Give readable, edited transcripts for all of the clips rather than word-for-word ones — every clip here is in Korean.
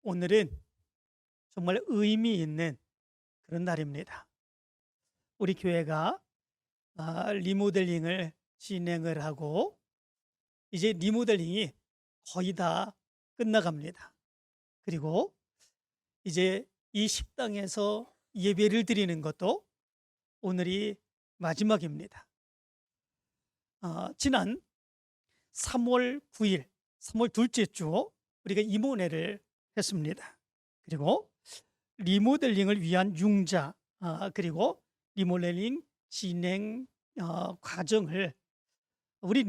오늘은 정말 의미 있는 그런 날입니다. 우리 교회가 리모델링을 진행을 하고 이제 리모델링이 거의 다 끝나갑니다. 그리고 이제 이 식당에서 예배를 드리는 것도 오늘이 마지막입니다. 지난 3월 9일, 3월 둘째 주 우리가 임원회를 했습니다. 그리고 리모델링을 위한 융자, 그리고 리모델링 진행 과정을 우리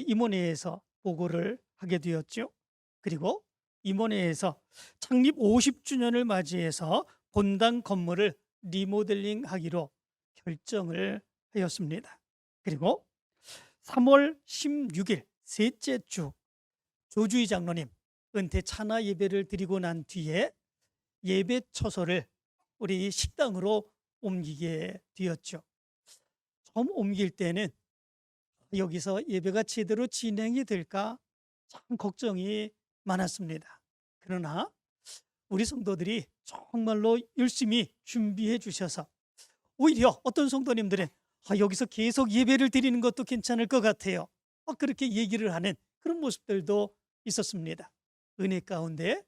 임원회에서 보고를 하게 되었죠. 그리고 임원회에서 창립 50주년을 맞이해서 본당 건물을 리모델링 하기로 결정을 하였습니다. 그리고 3월 16일 셋째 주 조주희 장로님 은퇴 찬화 예배를 드리고 난 뒤에 예배 처소를 우리 식당으로 옮기게 되었죠. 처음 옮길 때는 여기서 예배가 제대로 진행이 될까 참 걱정이 많았습니다. 그러나 우리 성도들이 정말로 열심히 준비해 주셔서 오히려 어떤 성도님들은 여기서 계속 예배를 드리는 것도 괜찮을 것 같아요. 그렇게 얘기를 하는 그런 모습들도 있었습니다. 은혜 가운데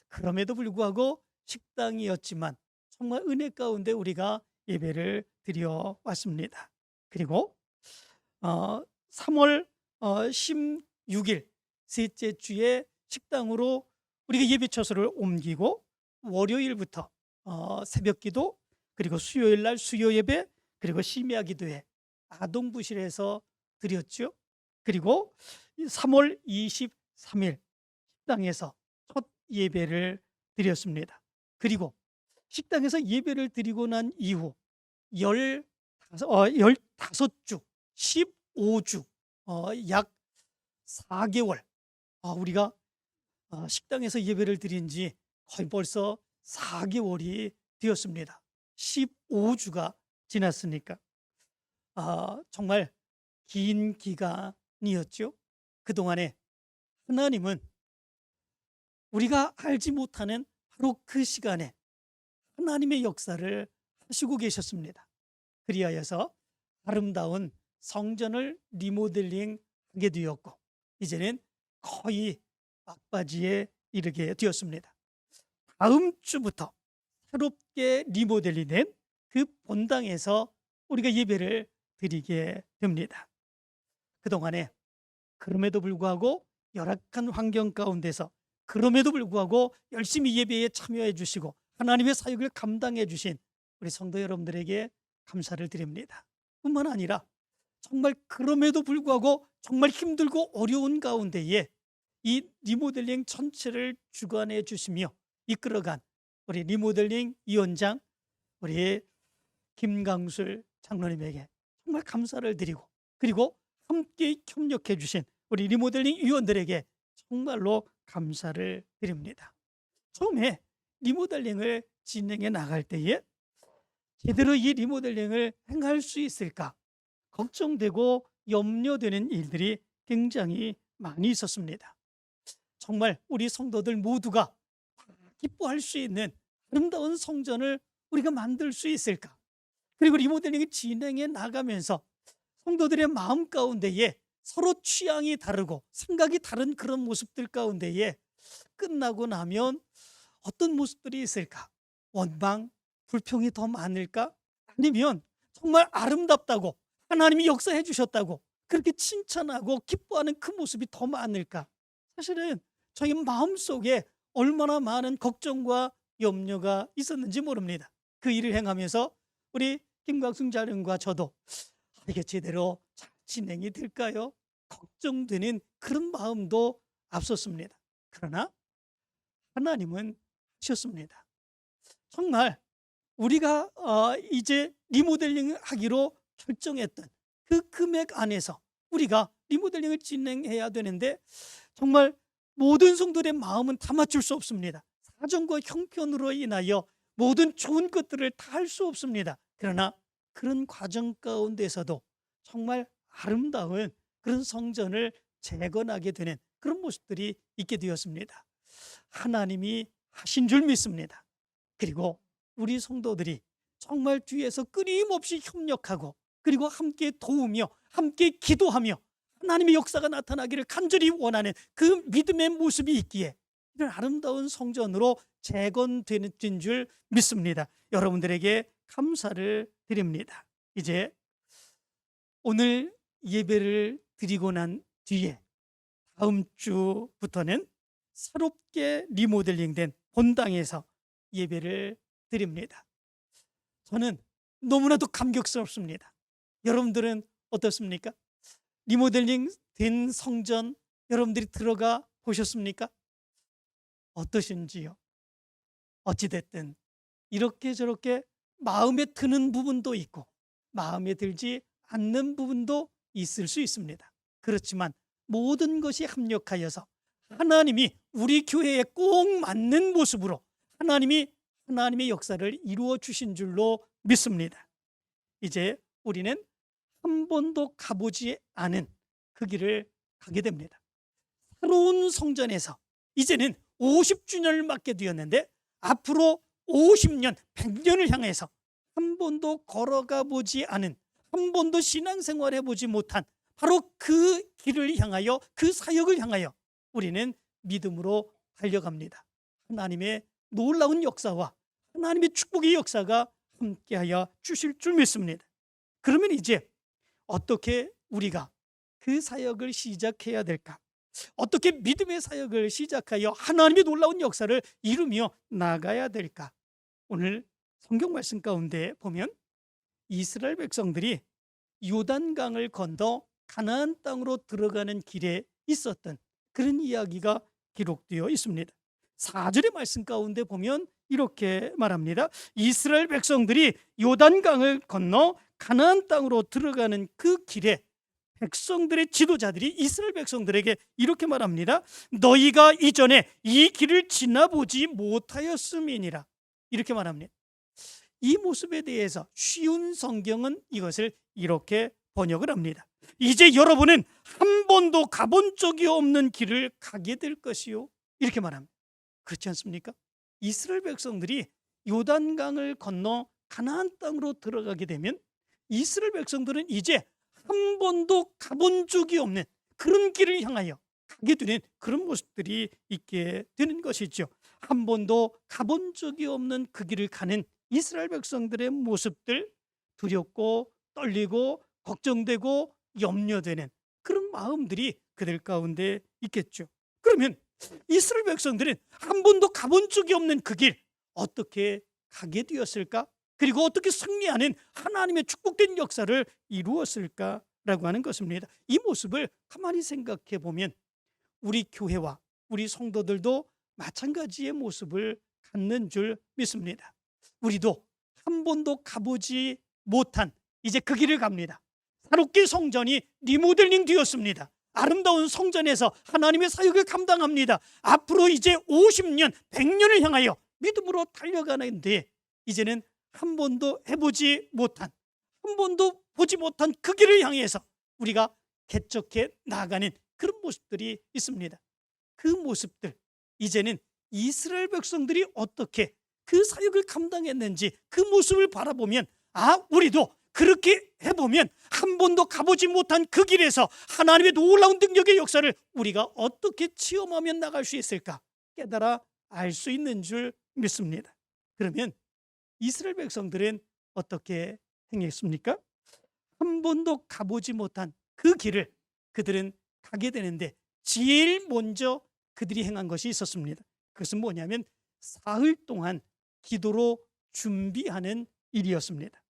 그럼에도 불구하고 식당이었지만 정말 은혜 가운데 우리가 예배를 드려 왔습니다. 그리고 3월 16일 셋째 주에 식당으로 우리가 예배 처소를 옮기고 월요일부터 새벽기도, 그리고 수요일 날 수요 예배, 그리고 심야 기도회 아동부실에서 드렸죠. 그리고 3월 23일 식당에서 첫 예배를 드렸습니다. 그리고 식당에서 예배를 드리고 난 이후 15주, 15주, 약 4개월, 우리가 식당에서 예배를 드린 지 거의 벌써 4개월이 되었습니다. 15주가 지났으니까 정말 긴 기간이었죠. 그동안에 하나님은 우리가 알지 못하는 바로 그 시간에 하나님의 역사를 하시고 계셨습니다. 그리하여서 아름다운 성전을 리모델링 하게 되었고 이제는 거의 막바지에 이르게 되었습니다. 다음 주부터 새롭게 리모델링 된 그 본당에서 우리가 예배를 드리게 됩니다. 그동안에 그럼에도 불구하고 열악한 환경 가운데서 그럼에도 불구하고 열심히 예배에 참여해 주시고 하나님의 사역을 감당해 주신 우리 성도 여러분들에게 감사를 드립니다. 뿐만 아니라 정말 그럼에도 불구하고 정말 힘들고 어려운 가운데에 이 리모델링 전체를 주관해 주시며 이끌어간 우리 리모델링 위원장 우리 김강술 장로님에게 정말 감사를 드리고, 그리고 함께 협력해 주신 우리 리모델링 위원들에게 정말로 감사를 드립니다. 처음에 리모델링을 진행해 나갈 때에 제대로 이 리모델링을 행할 수 있을까 걱정되고 염려되는 일들이 굉장히 많이 있었습니다. 정말 우리 성도들 모두가 기뻐할 수 있는 아름다운 성전을 우리가 만들 수 있을까? 그리고 리모델링이 진행해 나가면서 성도들의 마음 가운데에 서로 취향이 다르고 생각이 다른 그런 모습들 가운데에 끝나고 나면 어떤 모습들이 있을까? 원망, 불평이 더 많을까? 아니면 정말 아름답다고 하나님이 역사해 주셨다고 그렇게 칭찬하고 기뻐하는 그 모습이 더 많을까? 사실은 저희 마음속에 얼마나 많은 걱정과 염려가 있었는지 모릅니다. 그 일을 행하면서 우리 김광순 장로님과 저도 이게 제대로 잘 진행이 될까요? 걱정되는 그런 마음도 앞섰습니다. 그러나 하나님은 하셨습니다. 정말 우리가 이제 리모델링 하기로 결정했던 그 금액 안에서 우리가 리모델링을 진행해야 되는데 정말 모든 성도들의 마음은 다 맞출 수 없습니다. 사정과 형편으로 인하여 모든 좋은 것들을 다 할 수 없습니다. 그러나 그런 과정 가운데서도 정말 아름다운 그런 성전을 재건하게 되는 그런 모습들이 있게 되었습니다. 하나님이 하신 줄 믿습니다. 그리고 우리 성도들이 정말 뒤에서 끊임없이 협력하고 그리고 함께 도우며 함께 기도하며 하나님의 역사가 나타나기를 간절히 원하는 그 믿음의 모습이 있기에 이런 아름다운 성전으로 재건되는 줄 믿습니다. 여러분들에게 감사를 드립니다. 이제 오늘 예배를 드리고 난 뒤에 다음 주부터는 새롭게 리모델링된 본당에서 예배를 드립니다. 저는 너무나도 감격스럽습니다. 여러분들은 어떻습니까? 리모델링 된 성전 여러분들이 들어가 보셨습니까? 어떠신지요? 어찌됐든 이렇게 저렇게 마음에 드는 부분도 있고 마음에 들지 않는 부분도 있을 수 있습니다. 그렇지만 모든 것이 합력하여서 하나님이 우리 교회에 꼭 맞는 모습으로 하나님의 역사를 이루어 주신 줄로 믿습니다. 이제 우리는 한 번도 가보지 않은 그 길을 가게 됩니다. 새로운 성전에서 이제는 50주년을 맞게 되었는데 앞으로 50년, 100년을 향해서 한 번도 걸어가 보지 않은, 한 번도 신앙생활해 보지 못한 바로 그 길을 향하여, 그 사역을 향하여 우리는 믿음으로 달려갑니다. 하나님의 놀라운 역사와 하나님의 축복의 역사가 함께하여 주실 줄 믿습니다. 그러면 이제 어떻게 우리가 그 사역을 시작해야 될까? 어떻게 믿음의 사역을 시작하여 하나님의 놀라운 역사를 이루며 나가야 될까? 오늘 성경 말씀 가운데 보면 이스라엘 백성들이 요단강을 건너 가나안 땅으로 들어가는 길에 있었던 그런 이야기가 기록되어 있습니다. 4절의 말씀 가운데 보면 이렇게 말합니다. 이스라엘 백성들이 요단강을 건너 가나안 땅으로 들어가는 그 길에 백성들의 지도자들이 이스라엘 백성들에게 이렇게 말합니다. 너희가 이전에 이 길을 지나보지 못하였음이니라. 이렇게 말합니다. 이 모습에 대해서 쉬운 성경은 이것을 이렇게 번역을 합니다. 이제 여러분은 한 번도 가본 적이 없는 길을 가게 될 것이요. 이렇게 말합니다. 그렇지 않습니까? 이스라엘 백성들이 요단강을 건너 가나안 땅으로 들어가게 되면 이스라엘 백성들은 이제 한 번도 가본 적이 없는 그런 길을 향하여 가게 되는 그런 모습들이 있게 되는 것이죠. 한 번도 가본 적이 없는 그 길을 가는 이스라엘 백성들의 모습들, 두렵고 떨리고 걱정되고 염려되는 그런 마음들이 그들 가운데 있겠죠. 그러면 이스라엘 백성들은 한 번도 가본 적이 없는 그 길 어떻게 가게 되었을까? 그리고 어떻게 승리하는 하나님의 축복된 역사를 이루었을까라고 하는 것입니다. 이 모습을 가만히 생각해 보면 우리 교회와 우리 성도들도 마찬가지의 모습을 갖는 줄 믿습니다. 우리도 한 번도 가보지 못한 이제 그 길을 갑니다. 새롭게 성전이 리모델링 되었습니다. 아름다운 성전에서 하나님의 사역을 감당합니다. 앞으로 이제 50년, 100년을 향하여 믿음으로 달려가는데 이제는 한 번도 해보지 못한, 한 번도 보지 못한 그 길을 향해서 우리가 개척해 나가는 그런 모습들이 있습니다. 그 모습들, 이제는 이스라엘 백성들이 어떻게 그 사역을 감당했는지 그 모습을 바라보면 우리도 그렇게 해보면 한 번도 가보지 못한 그 길에서 하나님의 놀라운 능력의 역사를 우리가 어떻게 체험하며 나갈 수 있을까 깨달아 알 수 있는 줄 믿습니다. 그러면 이스라엘 백성들은 어떻게 행했습니까? 한 번도 가보지 못한 그 길을 그들은 가게 되는데 제일 먼저 그들이 행한 것이 있었습니다. 그것은 뭐냐면 사흘 동안 기도로 준비하는 일이었습니다.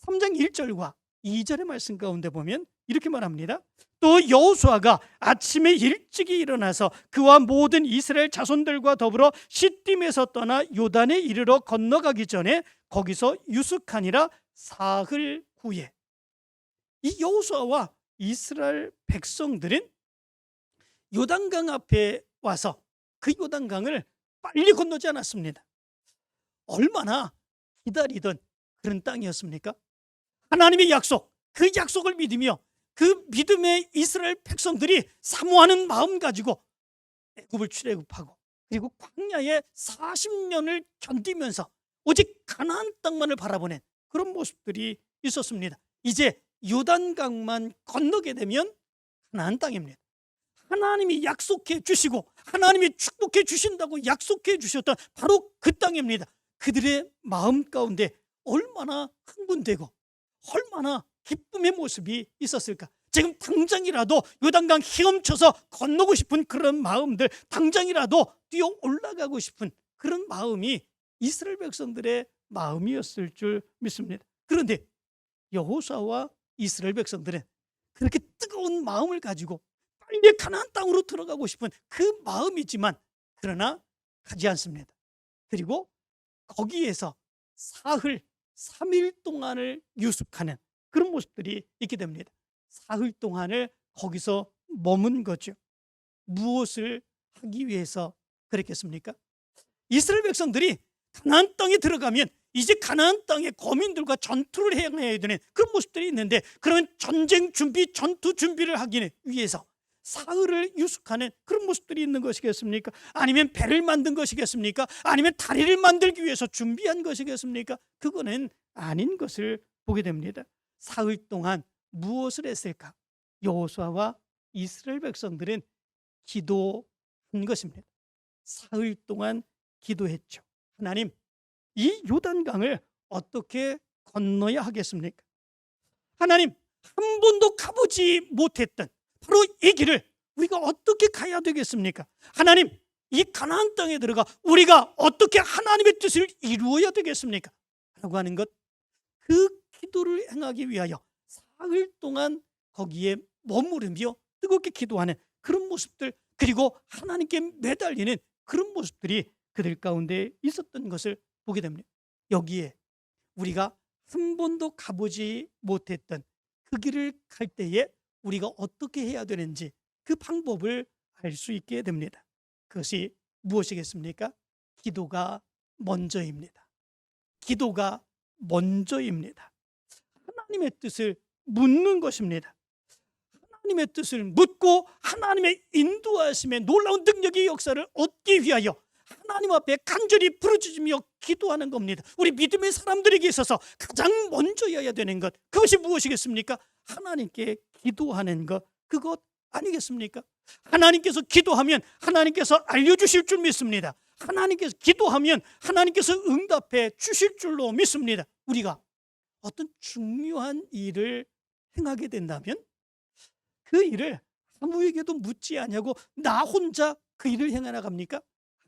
3장 1절과 2절의 말씀 가운데 보면 이렇게 말합니다. 또 여호수아가 아침에 일찍이 일어나서 그와 모든 이스라엘 자손들과 더불어 시딤에서 떠나 요단에 이르러 건너가기 전에 거기서 유숙하니라 사흘 후에. 이 여호수아와 이스라엘 백성들은 요단강 앞에 와서 그 요단강을 빨리 건너지 않았습니다. 얼마나 기다리던 그런 땅이었습니까? 하나님의 약속, 그 약속을 믿으며 그 믿음의 이스라엘 백성들이 사모하는 마음 가지고 애굽을 출애굽하고 그리고 광야에 40년을 견디면서 오직 가나안 땅만을 바라보는 그런 모습들이 있었습니다. 이제 요단강만 건너게 되면 가나안 땅입니다. 하나님이 약속해 주시고 하나님이 축복해 주신다고 약속해 주셨던 바로 그 땅입니다. 그들의 마음 가운데 얼마나 흥분되고 얼마나 기쁨의 모습이 있었을까. 지금 당장이라도 요단강 헤엄쳐서 건너고 싶은 그런 마음들, 당장이라도 뛰어 올라가고 싶은 그런 마음이 이스라엘 백성들의 마음이었을 줄 믿습니다. 그런데 여호수아와 이스라엘 백성들은 그렇게 뜨거운 마음을 가지고 빨리 가나안 땅으로 들어가고 싶은 그 마음이지만 그러나 가지 않습니다. 그리고 거기에서 사흘 3일 동안을 유숙하는 그런 모습들이 있게 됩니다. 사흘 동안을 거기서 머문 거죠. 무엇을 하기 위해서 그랬겠습니까? 이스라엘 백성들이 가나안 땅에 들어가면 이제 가나안 땅의 거민들과 전투를 해야 되는 그런 모습들이 있는데, 그런 전쟁 준비, 전투 준비를 하기 위해서 사흘을 유숙하는 그런 모습들이 있는 것이겠습니까? 아니면 배를 만든 것이겠습니까? 아니면 다리를 만들기 위해서 준비한 것이겠습니까? 그거는 아닌 것을 보게 됩니다. 사흘 동안 무엇을 했을까? 여호수아와 이스라엘 백성들은 기도한 것입니다. 사흘 동안 기도했죠. 하나님, 이 요단강을 어떻게 건너야 하겠습니까? 하나님, 한 번도 가보지 못했던 바로 이 길을 우리가 어떻게 가야 되겠습니까? 하나님, 이 가나안 땅에 들어가 우리가 어떻게 하나님의 뜻을 이루어야 되겠습니까? 라고 하는 것, 그 기도를 행하기 위하여 사흘 동안 거기에 머무르며 뜨겁게 기도하는 그런 모습들, 그리고 하나님께 매달리는 그런 모습들이 그들 가운데 있었던 것을 보게 됩니다. 여기에 우리가 한 번도 가보지 못했던 그 길을 갈 때에 우리가 어떻게 해야 되는지 그 방법을 알 수 있게 됩니다. 그것이 무엇이겠습니까? 기도가 먼저입니다. 기도가 먼저입니다. 하나님의 뜻을 묻는 것입니다. 하나님의 뜻을 묻고 하나님의 인도하심의 놀라운 능력의 역사를 얻기 위하여 하나님 앞에 간절히 부르짖으며 기도하는 겁니다. 우리 믿음의 사람들에게 있어서 가장 먼저 해야 되는 것, 그것이 무엇이겠습니까? 하나님께 기도하는 것, 그것 아니겠습니까? 하나님께서 기도하면 하나님께서 알려주실 줄 믿습니다. 하나님께서 기도하면 하나님께서 응답해 주실 줄로 믿습니다. 우리가 어떤 중요한 일을 행하게 된다면 그 일을 아무에게도 묻지 않냐고 나 혼자 그 일을 행해 나갑니까?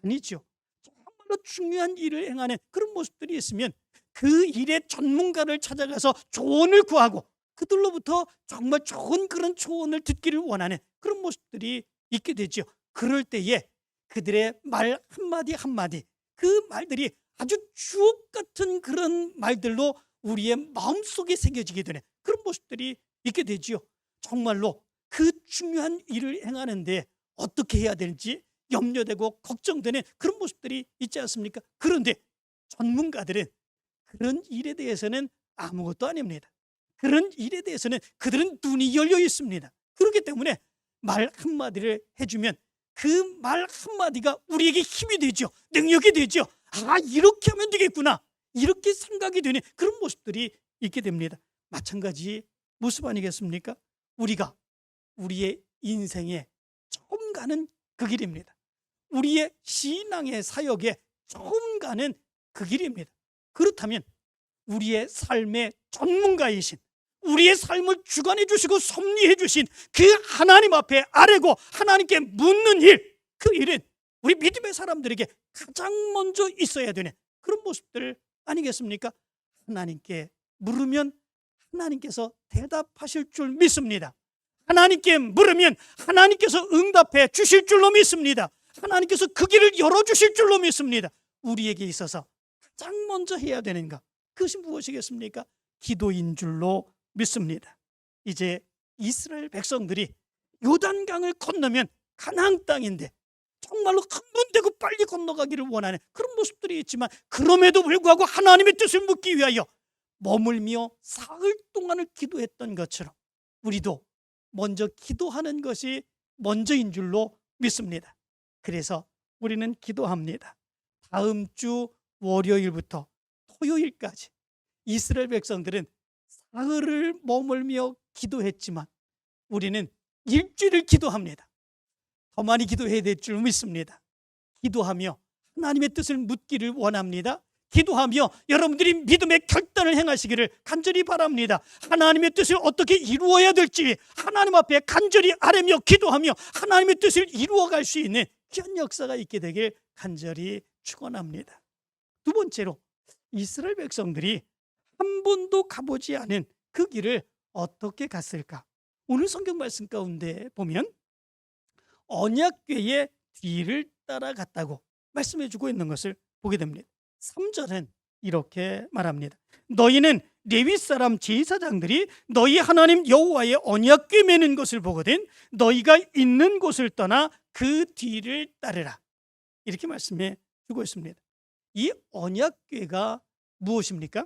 아니죠. 정말로 중요한 일을 행하는 그런 모습들이 있으면 그 일의 전문가를 찾아가서 조언을 구하고 그들로부터 정말 좋은 그런 조언을 듣기를 원하는 그런 모습들이 있게 되죠. 그럴 때에 그들의 말 한마디 한마디, 그 말들이 아주 주옥 같은 그런 말들로 우리의 마음속에 새겨지게 되는 그런 모습들이 있게 되죠. 정말로 그 중요한 일을 행하는데 어떻게 해야 될지 염려되고 걱정되는 그런 모습들이 있지 않습니까? 그런데 전문가들은 그런 일에 대해서는 아무것도 아닙니다. 그런 일에 대해서는 그들은 눈이 열려 있습니다. 그렇기 때문에 말 한마디를 해주면 그 말 한마디가 우리에게 힘이 되죠. 능력이 되죠. 아, 이렇게 하면 되겠구나, 이렇게 생각이 되는 그런 모습들이 있게 됩니다. 마찬가지 모습 아니겠습니까? 우리가 우리의 인생에 처음 가는 그 길입니다. 우리의 신앙의 사역에 처음 가는 그 길입니다. 그렇다면 우리의 삶의 전문가이신, 우리의 삶을 주관해 주시고 섭리해 주신 그 하나님 앞에 아뢰고 하나님께 묻는 일, 그 일은 우리 믿음의 사람들에게 가장 먼저 있어야 되는 그런 모습들 아니겠습니까? 하나님께 물으면 하나님께서 대답하실 줄 믿습니다. 하나님께 물으면 하나님께서 응답해 주실 줄로 믿습니다. 하나님께서 그 길을 열어주실 줄로 믿습니다. 우리에게 있어서 가장 먼저 해야 되는 것, 그것이 무엇이겠습니까? 기도인 줄로 믿습니다. 이제 이스라엘 백성들이 요단강을 건너면 가나안 땅인데 정말로 흥분되고 빨리 건너가기를 원하는 그런 모습들이 있지만, 그럼에도 불구하고 하나님의 뜻을 묻기 위하여 머물며 사흘 동안을 기도했던 것처럼 우리도 먼저 기도하는 것이 먼저인 줄로 믿습니다. 그래서 우리는 기도합니다. 다음 주 월요일부터 토요일까지 이스라엘 백성들은 사흘을 머물며 기도했지만 우리는 일주일을 기도합니다. 더 많이 기도해야 될 줄 믿습니다. 기도하며 하나님의 뜻을 묻기를 원합니다. 기도하며 여러분들이 믿음의 결단을 행하시기를 간절히 바랍니다. 하나님의 뜻을 어떻게 이루어야 될지 하나님 앞에 간절히 아뢰며 기도하며 하나님의 뜻을 이루어갈 수 있는 귀한 역사가 있게 되길 간절히 축원합니다. 두 번째로 이스라엘 백성들이 한 번도 가보지 않은 그 길을 어떻게 갔을까? 오늘 성경 말씀 가운데 보면 언약궤의 뒤를 따라갔다고 말씀해주고 있는 것을 보게 됩니다. 3절은 이렇게 말합니다. 너희는 레위 사람 제사장들이 너희 하나님 여호와의 언약궤 매는 것을 보거든 너희가 있는 곳을 떠나 그 뒤를 따르라. 이렇게 말씀해 주고 있습니다. 이 언약궤가 무엇입니까?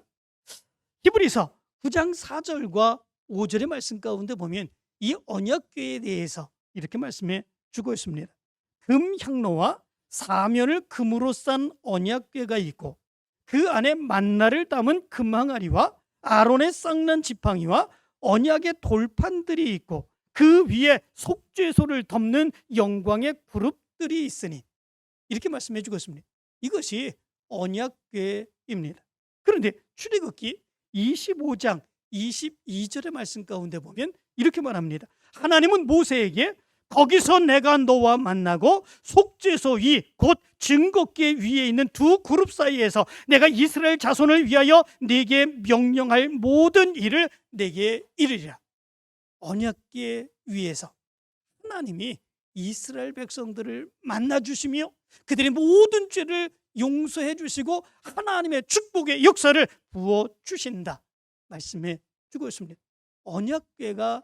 히브리서 9장 4절과 5절의 말씀 가운데 보면 이 언약궤에 대해서 이렇게 말씀해 주고 있습니다. 금 향로와 사면을 금으로 싼 언약궤가 있고 그 안에 만나를 담은 금 항아리와 아론의 쌍난 지팡이와 언약의 돌판들이 있고 그 위에 속죄소를 덮는 영광의 그룹들이 있으니 이렇게 말씀해 주고 있습니다. 이것이 언약궤입니다. 그런데 출애굽기 25장 22절의 말씀 가운데 보면 이렇게 말합니다. 하나님은 모세에게 거기서 내가 너와 만나고 속죄소 위 곧 증거궤 위에 있는 두 그룹 사이에서 내가 이스라엘 자손을 위하여 네게 명령할 모든 일을 네게 이르리라. 언약궤 위에서 하나님이 이스라엘 백성들을 만나 주시며 그들의 모든 죄를 용서해 주시고 하나님의 축복의 역사를 부어 주신다 말씀해 주고 있습니다. 언약궤가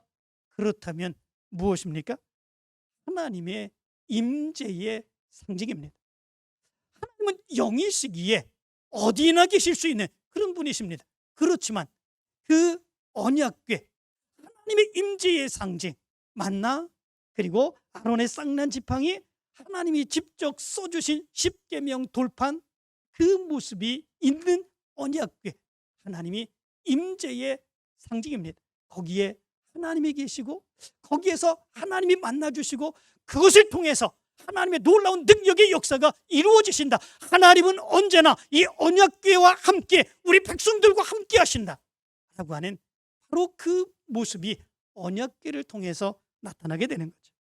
그렇다면 무엇입니까? 하나님의 임재의 상징입니다. 하나님은 영이시기에 어디나 계실 수 있는 그런 분이십니다. 그렇지만 그 언약궤 하나님의 임재의 상징 만나 그리고 아론의 쌍난 지팡이 하나님이 직접 써주신 십계명 돌판 그 모습이 있는 언약궤 하나님이 임재의 상징입니다. 거기에 하나님이 계시고 거기에서 하나님이 만나주시고 그것을 통해서 하나님의 놀라운 능력의 역사가 이루어지신다. 하나님은 언제나 이 언약궤와 함께 우리 백성들과 함께 하신다 라고 하는 바로 그 모습이 언약궤를 통해서 나타나게 되는 거죠.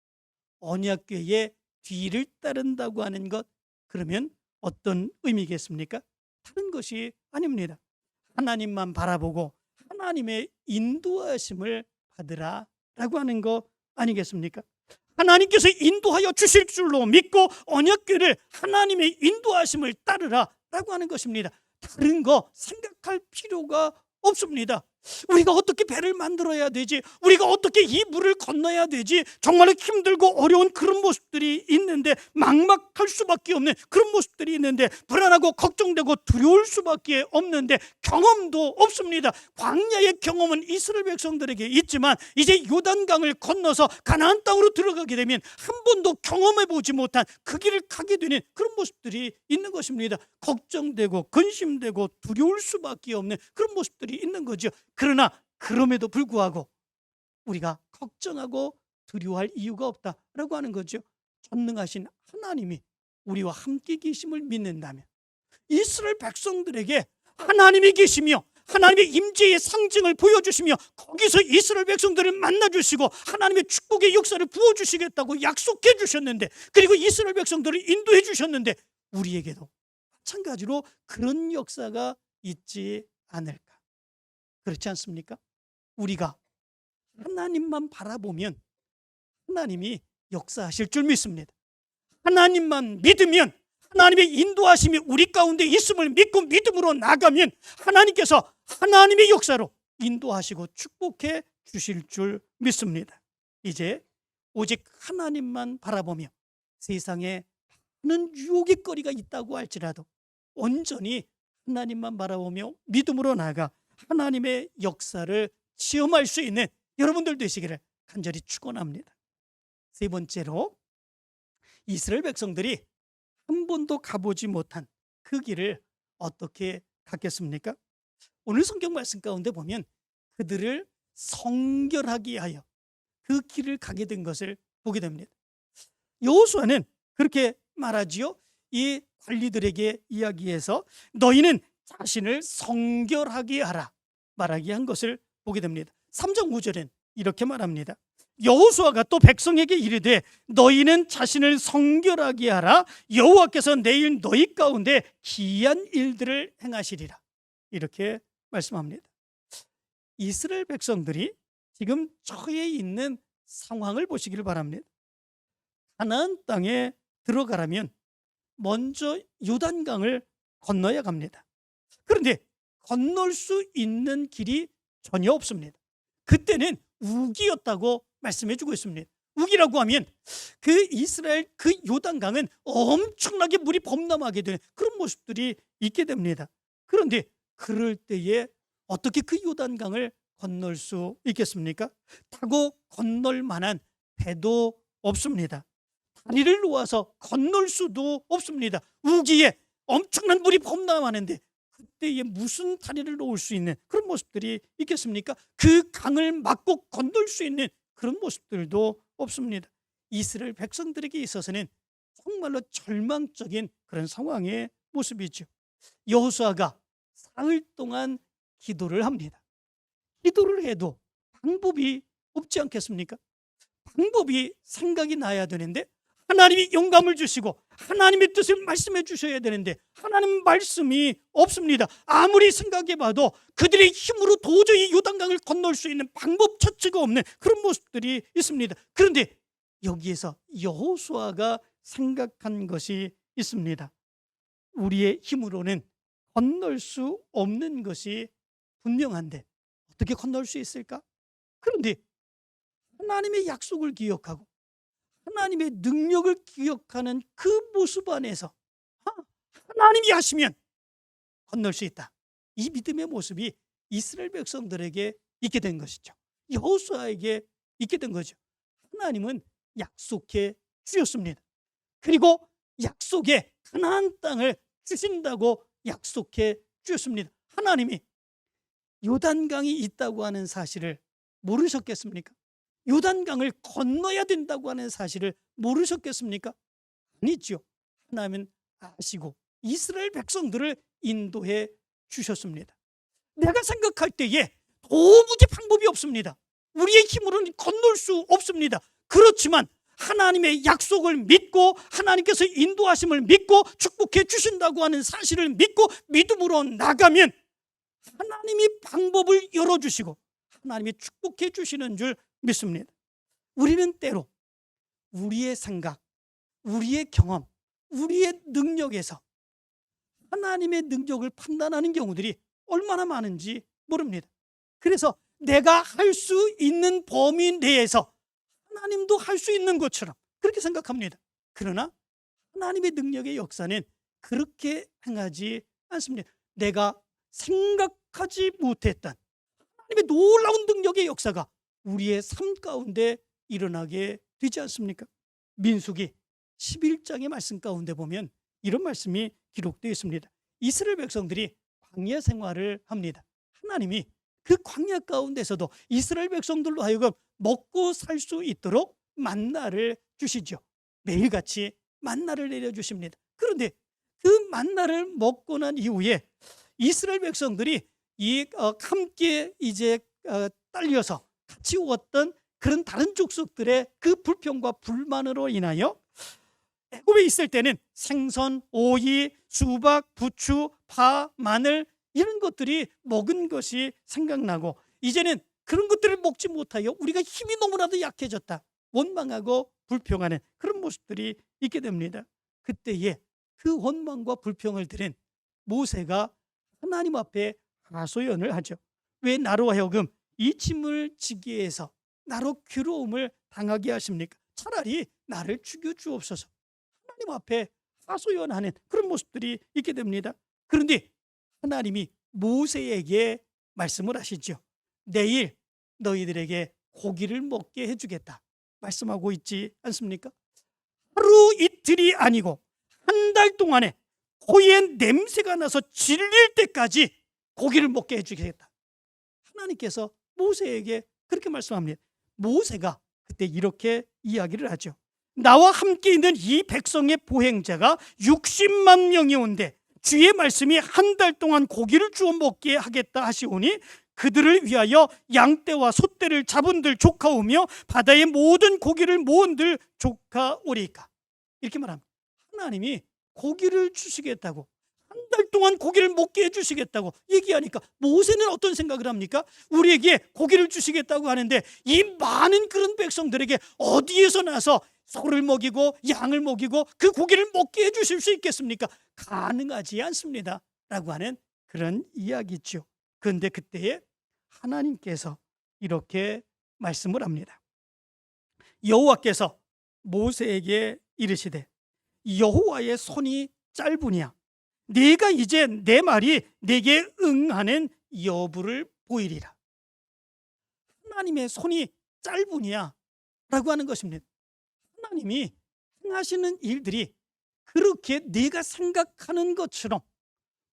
언약궤의 뒤를 따른다고 하는 것 그러면 어떤 의미겠습니까? 다른 것이 아닙니다. 하나님만 바라보고 하나님의 인도하심을 받으라 라고 하는 거 아니겠습니까? 하나님께서 인도하여 주실 줄로 믿고 언약궤를 하나님의 인도하심을 따르라 라고 하는 것입니다. 다른 거 생각할 필요가 없습니다. 우리가 어떻게 배를 만들어야 되지? 우리가 어떻게 이 물을 건너야 되지? 정말 힘들고 어려운 그런 모습들이 있는데 막막할 수밖에 없는 그런 모습들이 있는데 불안하고 걱정되고 두려울 수밖에 없는데 경험도 없습니다. 광야의 경험은 이스라엘 백성들에게 있지만 이제 요단강을 건너서 가나안 땅으로 들어가게 되면 한 번도 경험해 보지 못한 그 길을 가게 되는 그런 모습들이 있는 것입니다. 걱정되고 근심되고 두려울 수밖에 없는 그런 모습들이 있는 거죠. 그러나 그럼에도 불구하고 우리가 걱정하고 두려워할 이유가 없다라고 하는 거죠. 전능하신 하나님이 우리와 함께 계심을 믿는다면 이스라엘 백성들에게 하나님이 계시며 하나님의 임재의 상징을 보여주시며 거기서 이스라엘 백성들을 만나주시고 하나님의 축복의 역사를 부어주시겠다고 약속해 주셨는데 그리고 이스라엘 백성들을 인도해 주셨는데 우리에게도 마찬가지로 그런 역사가 있지 않을까? 그렇지 않습니까? 우리가 하나님만 바라보면 하나님이 역사하실 줄 믿습니다. 하나님만 믿으면 하나님의 인도하심이 우리 가운데 있음을 믿고 믿음으로 나가면 하나님께서 하나님의 역사로 인도하시고 축복해 주실 줄 믿습니다. 이제 오직 하나님만 바라보며 세상에 많은 유혹의 거리가 있다고 할지라도 온전히 하나님만 바라보며 믿음으로 나아가 하나님의 역사를 체험할 수 있는 여러분들 되시기를 간절히 축원합니다. 세 번째로 이스라엘 백성들이 한 번도 가보지 못한 그 길을 어떻게 갔겠습니까? 오늘 성경 말씀 가운데 보면 그들을 성결하게 위하여 그 길을 가게 된 것을 보게 됩니다. 여호수아는 그렇게 말하지요. 이 관리들에게 이야기해서 너희는 자신을 성결하게 하라 말하게 한 것을 보게 됩니다. 3장 5절엔 이렇게 말합니다. 여호수아가 또 백성에게 이르되 너희는 자신을 성결하게 하라. 여호와께서 내일 너희 가운데 기이한 일들을 행하시리라. 이렇게 말씀합니다. 이스라엘 백성들이 지금 처해 있는 상황을 보시기를 바랍니다. 가나안 땅에 들어가려면 먼저 요단강을 건너야 갑니다. 그런데 건널 수 있는 길이 전혀 없습니다. 그때는 우기였다고 말씀해 주고 있습니다. 우기라고 하면 그 이스라엘 그 요단강은 엄청나게 물이 범람하게 되는 그런 모습들이 있게 됩니다. 그런데 그럴 때에 어떻게 그 요단강을 건널 수 있겠습니까? 타고 건널 만한 배도 없습니다. 다리를 놓아서 건널 수도 없습니다. 우기에 엄청난 물이 범람하는데 그때에 무슨 다리를 놓을 수 있는 그런 모습들이 있겠습니까? 그 강을 막고 건널 수 있는 그런 모습들도 없습니다. 이스라엘 백성들에게 있어서는 정말로 절망적인 그런 상황의 모습이죠. 여호수아가 사흘 동안 기도를 합니다. 기도를 해도 방법이 없지 않겠습니까? 방법이 생각이 나야 되는데 하나님이 영감을 주시고 하나님의 뜻을 말씀해 주셔야 되는데 하나님 말씀이 없습니다. 아무리 생각해 봐도 그들의 힘으로 도저히 요단강을 건널 수 있는 방법 자체가 없는 그런 모습들이 있습니다. 그런데 여기에서 여호수아가 생각한 것이 있습니다. 우리의 힘으로는 건널 수 없는 것이 분명한데 어떻게 건널 수 있을까? 그런데 하나님의 약속을 기억하고 하나님의 능력을 기억하는 그 모습 안에서 하나님이 하시면 건널 수 있다. 이 믿음의 모습이 이스라엘 백성들에게 있게 된 것이죠. 여호수아에게 있게 된 거죠. 하나님은 약속해 주셨습니다. 그리고 약속의 가나안 땅을 주신다고 약속해 주셨습니다. 하나님이 요단강이 있다고 하는 사실을 모르셨겠습니까? 요단강을 건너야 된다고 하는 사실을 모르셨겠습니까? 아니죠. 하나님은 아시고 이스라엘 백성들을 인도해 주셨습니다. 내가 생각할 때에 도무지 방법이 없습니다. 우리의 힘으로는 건널 수 없습니다. 그렇지만 하나님의 약속을 믿고 하나님께서 인도하심을 믿고 축복해 주신다고 하는 사실을 믿고 믿음으로 나가면 하나님이 방법을 열어주시고 하나님이 축복해 주시는 줄 믿습니다. 우리는 때로 우리의 생각, 우리의 경험, 우리의 능력에서 하나님의 능력을 판단하는 경우들이 얼마나 많은지 모릅니다. 그래서 내가 할 수 있는 범위 내에서 하나님도 할 수 있는 것처럼 그렇게 생각합니다. 그러나 하나님의 능력의 역사는 그렇게 행하지 않습니다. 내가 생각하지 못했던 하나님의 놀라운 능력의 역사가 우리의 삶 가운데 일어나게 되지 않습니까? 민수기 11장의 말씀 가운데 보면 이런 말씀이 기록되어 있습니다. 이스라엘 백성들이 광야 생활을 합니다. 하나님이 그 광야 가운데서도 이스라엘 백성들로 하여금 먹고 살 수 있도록 만나를 주시죠. 매일같이 만나를 내려주십니다. 그런데 그 만나를 먹고 난 이후에 이스라엘 백성들이 함께 이제 딸려서 같이 왔던 그런 다른 족속들의 그 불평과 불만으로 인하여 애굽에 있을 때는 생선, 오이, 수박, 부추, 파, 마늘 이런 것들이 먹은 것이 생각나고 이제는 그런 것들을 먹지 못하여 우리가 힘이 너무나도 약해졌다 원망하고 불평하는 그런 모습들이 있게 됩니다. 그때에 그 원망과 불평을 들은 모세가 하나님 앞에 하소연을 하죠. 왜 나로 하여금 이 짐을 지게 해서 나로 괴로움을 당하게 하십니까? 차라리 나를 죽여 주옵소서. 하나님 앞에 하소연하는 그런 모습들이 있게 됩니다. 그런데 하나님이 모세에게 말씀을 하시죠. 내일 너희들에게 고기를 먹게 해주겠다 말씀하고 있지 않습니까? 하루 이틀이 아니고 한 달 동안에 코에 냄새가 나서 질릴 때까지 고기를 먹게 해주겠다. 하나님께서 모세에게 그렇게 말씀합니다. 모세가 그때 이렇게 이야기를 하죠. 나와 함께 있는 이 백성의 보행자가 60만 명이 온데 주의 말씀이 한 달 동안 고기를 주어 먹게 하겠다 하시오니 그들을 위하여 양떼와 소떼를 잡은들 조카오며 바다의 모든 고기를 모은들 조카오리까. 이렇게 말합니다. 하나님이 고기를 주시겠다고, 한 달 동안 고기를 먹게 해주시겠다고 얘기하니까 모세는 어떤 생각을 합니까? 우리에게 고기를 주시겠다고 하는데 이 많은 그런 백성들에게 어디에서 나서 소를 먹이고 양을 먹이고 그 고기를 먹게 해주실 수 있겠습니까? 가능하지 않습니다 라고 하는 그런 이야기죠. 그런데 그때에 하나님께서 이렇게 말씀을 합니다. 여호와께서 모세에게 이르시되 여호와의 손이 짧으냐 네가 이제 내 말이 내게 응하는 여부를 보이리라. 하나님의 손이 짧으냐 라고 하는 것입니다. 하나님이 행하시는 일들이 그렇게 네가 생각하는 것처럼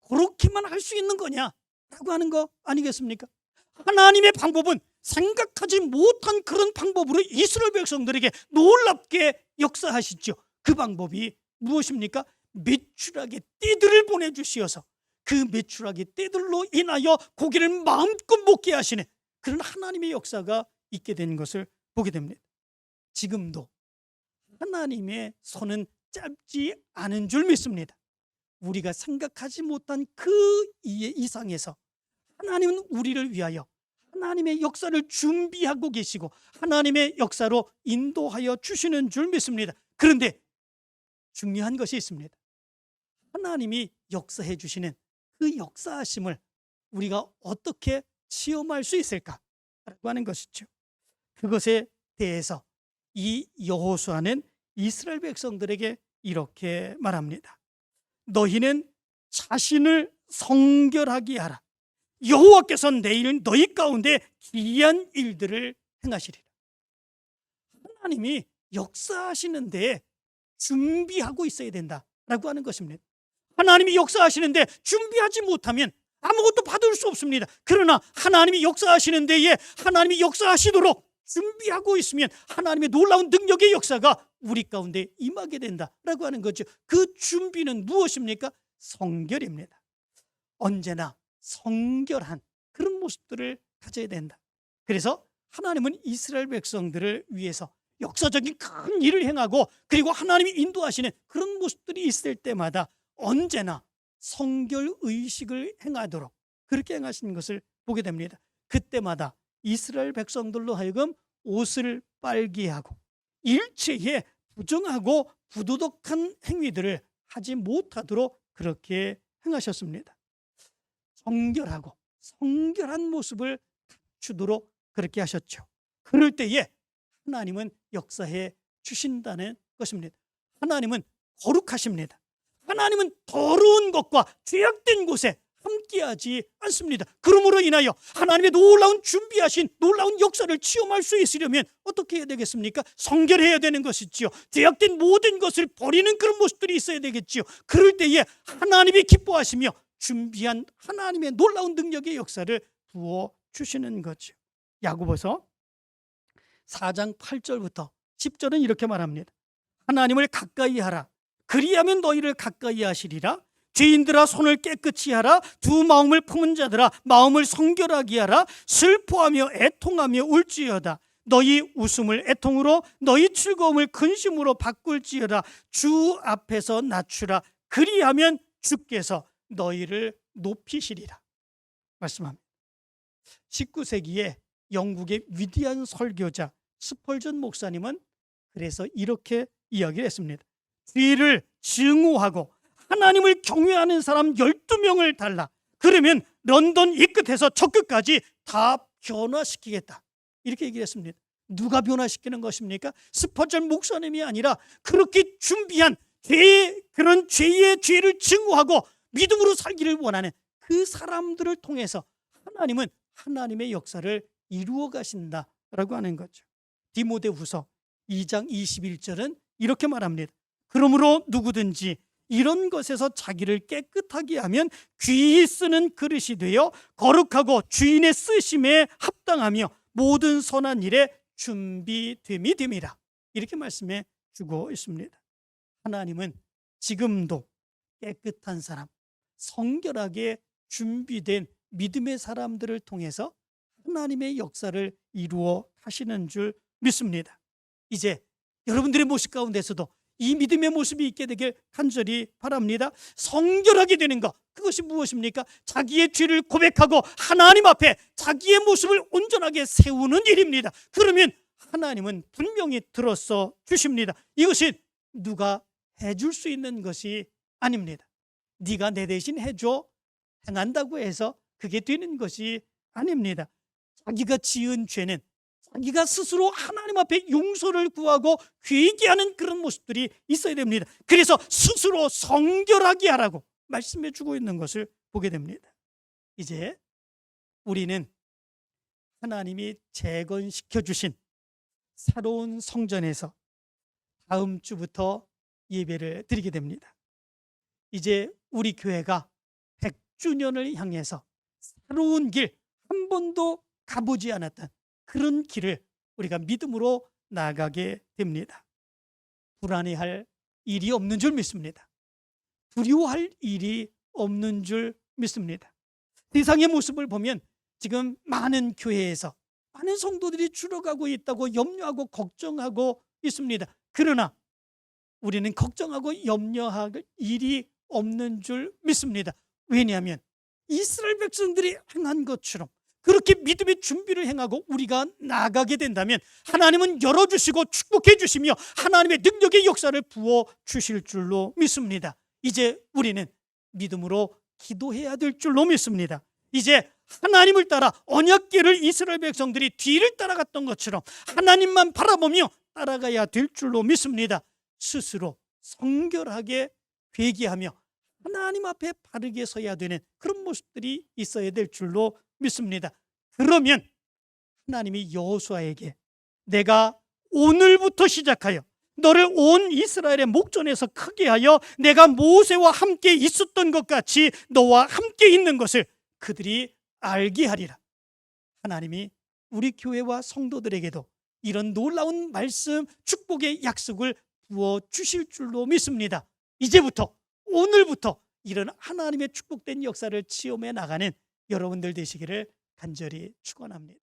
그렇게만 할 수 있는 거냐 라고 하는 거 아니겠습니까? 하나님의 방법은 생각하지 못한 그런 방법으로 이스라엘 백성들에게 놀랍게 역사하시죠. 그 방법이 무엇입니까? 메추라기 띠들을 보내주시어서 그 메추라기 띠들로 인하여 고기를 마음껏 먹게 하시는 그런 하나님의 역사가 있게 된 것을 보게 됩니다. 지금도 하나님의 손은 짧지 않은 줄 믿습니다. 우리가 생각하지 못한 그 이상에서 하나님은 우리를 위하여 하나님의 역사를 준비하고 계시고 하나님의 역사로 인도하여 주시는 줄 믿습니다. 그런데 중요한 것이 있습니다. 하나님이 역사해 주시는 그 역사하심을 우리가 어떻게 체험할 수 있을까라고 하는 것이죠. 그것에 대해서 이 여호수아는 이스라엘 백성들에게 이렇게 말합니다. 너희는 자신을 성결하게 하라. 여호와께서 내일 너희 가운데 기이한 일들을 행하시리라. 하나님이 역사하시는데 준비하고 있어야 된다라고 하는 것입니다. 하나님이 역사하시는데 준비하지 못하면 아무것도 받을 수 없습니다. 그러나 하나님이 역사하시는 데에 하나님이 역사하시도록 준비하고 있으면 하나님의 놀라운 능력의 역사가 우리 가운데 임하게 된다라고 하는 거죠. 그 준비는 무엇입니까? 성결입니다. 언제나 성결한 그런 모습들을 가져야 된다. 그래서 하나님은 이스라엘 백성들을 위해서 역사적인 큰 일을 행하고 그리고 하나님이 인도하시는 그런 모습들이 있을 때마다 언제나 성결 의식을 행하도록 그렇게 행하시는 것을 보게 됩니다. 그때마다 이스라엘 백성들로 하여금 옷을 빨게 하고 일체의 부정하고 부도덕한 행위들을 하지 못하도록 그렇게 행하셨습니다. 성결하고 성결한 모습을 갖추도록 그렇게 하셨죠. 그럴 때에 하나님은 역사해 주신다는 것입니다. 하나님은 거룩하십니다. 하나님은 더러운 것과 죄악된 곳에 함께하지 않습니다. 그러므로 인하여 하나님의 놀라운 준비하신 놀라운 역사를 체험할 수 있으려면 어떻게 해야 되겠습니까? 성결해야 되는 것이지요. 죄악된 모든 것을 버리는 그런 모습들이 있어야 되겠지요. 그럴 때에 하나님이 기뻐하시며 준비한 하나님의 놀라운 능력의 역사를 부어주시는 거죠. 야고보서 4장 8절부터 10절은 이렇게 말합니다. 하나님을 가까이 하라. 그리하면 너희를 가까이 하시리라. 죄인들아 손을 깨끗이 하라. 두 마음을 품은 자들아 마음을 성결하게 하라. 슬퍼하며 애통하며 울지어다. 너희 웃음을 애통으로 너희 즐거움을 근심으로 바꿀지어다. 주 앞에서 낮추라. 그리하면 주께서 너희를 높이시리라 말씀합니다. 19세기에 영국의 위대한 설교자 스펄전 목사님은 그래서 이렇게 이야기를 했습니다. 죄를 증오하고 하나님을 경외하는 사람 12명을 달라. 그러면 런던 이 끝에서 저 끝까지 다 변화시키겠다. 이렇게 얘기를 했습니다. 누가 변화시키는 것입니까? 스펄전 목사님이 아니라 그렇게 준비한 그런 죄의 죄를 증오하고 믿음으로 살기를 원하는 그 사람들을 통해서 하나님은 하나님의 역사를 이루어 가신다라고 하는 거죠. 디모데후서 2장 21절은 이렇게 말합니다. 그러므로 누구든지 이런 것에서 자기를 깨끗하게 하면 귀히 쓰는 그릇이 되어 거룩하고 주인의 쓰심에 합당하며 모든 선한 일에 준비됨이 됨이라. 이렇게 말씀해 주고 있습니다. 하나님은 지금도 깨끗한 사람, 성결하게 준비된 믿음의 사람들을 통해서 하나님의 역사를 이루어 가시는 줄 믿습니다. 이제 여러분들의 모습 가운데서도 이 믿음의 모습이 있게 되길 간절히 바랍니다. 성결하게 되는 것, 그것이 무엇입니까? 자기의 죄를 고백하고 하나님 앞에 자기의 모습을 온전하게 세우는 일입니다. 그러면 하나님은 분명히 들어서 주십니다. 이것은 누가 해줄 수 있는 것이 아닙니다. 네가 내 대신 해줘 행한다고 해서 그게 되는 것이 아닙니다. 자기가 지은 죄는 자기가 스스로 하나님 앞에 용서를 구하고 회개하는 그런 모습들이 있어야 됩니다. 그래서 스스로 성결하게 하라고 말씀해 주고 있는 것을 보게 됩니다. 이제 우리는 하나님이 재건시켜 주신 새로운 성전에서 다음 주부터 예배를 드리게 됩니다. 이제 우리 교회가 100주년을 향해서 새로운 길, 한 번도 가보지 않았던 그런 길을 우리가 믿음으로 나가게 됩니다. 불안해할 일이 없는 줄 믿습니다. 두려워할 일이 없는 줄 믿습니다. 세상의 모습을 보면 지금 많은 교회에서 많은 성도들이 줄어가고 있다고 염려하고 걱정하고 있습니다. 그러나 우리는 걱정하고 염려할 일이 없는 줄 믿습니다. 왜냐하면 이스라엘 백성들이 행한 것처럼 그렇게 믿음의 준비를 행하고 우리가 나가게 된다면 하나님은 열어주시고 축복해 주시며 하나님의 능력의 역사를 부어주실 줄로 믿습니다. 이제 우리는 믿음으로 기도해야 될 줄로 믿습니다. 이제 하나님을 따라 언약궤를 이스라엘 백성들이 뒤를 따라갔던 것처럼 하나님만 바라보며 따라가야 될 줄로 믿습니다. 스스로 성결하게 회개하며 하나님 앞에 바르게 서야 되는 그런 모습들이 있어야 될 줄로 믿습니다. 그러면 하나님이 여호수아에게 내가 오늘부터 시작하여 너를 온 이스라엘의 목전에서 크게 하여 내가 모세와 함께 있었던 것 같이 너와 함께 있는 것을 그들이 알게 하리라. 하나님이 우리 교회와 성도들에게도 이런 놀라운 말씀, 축복의 약속을 부어주실 줄로 믿습니다. 이제부터 오늘부터 이런 하나님의 축복된 역사를 체험해 나가는 여러분들 되시기를 간절히 축원합니다.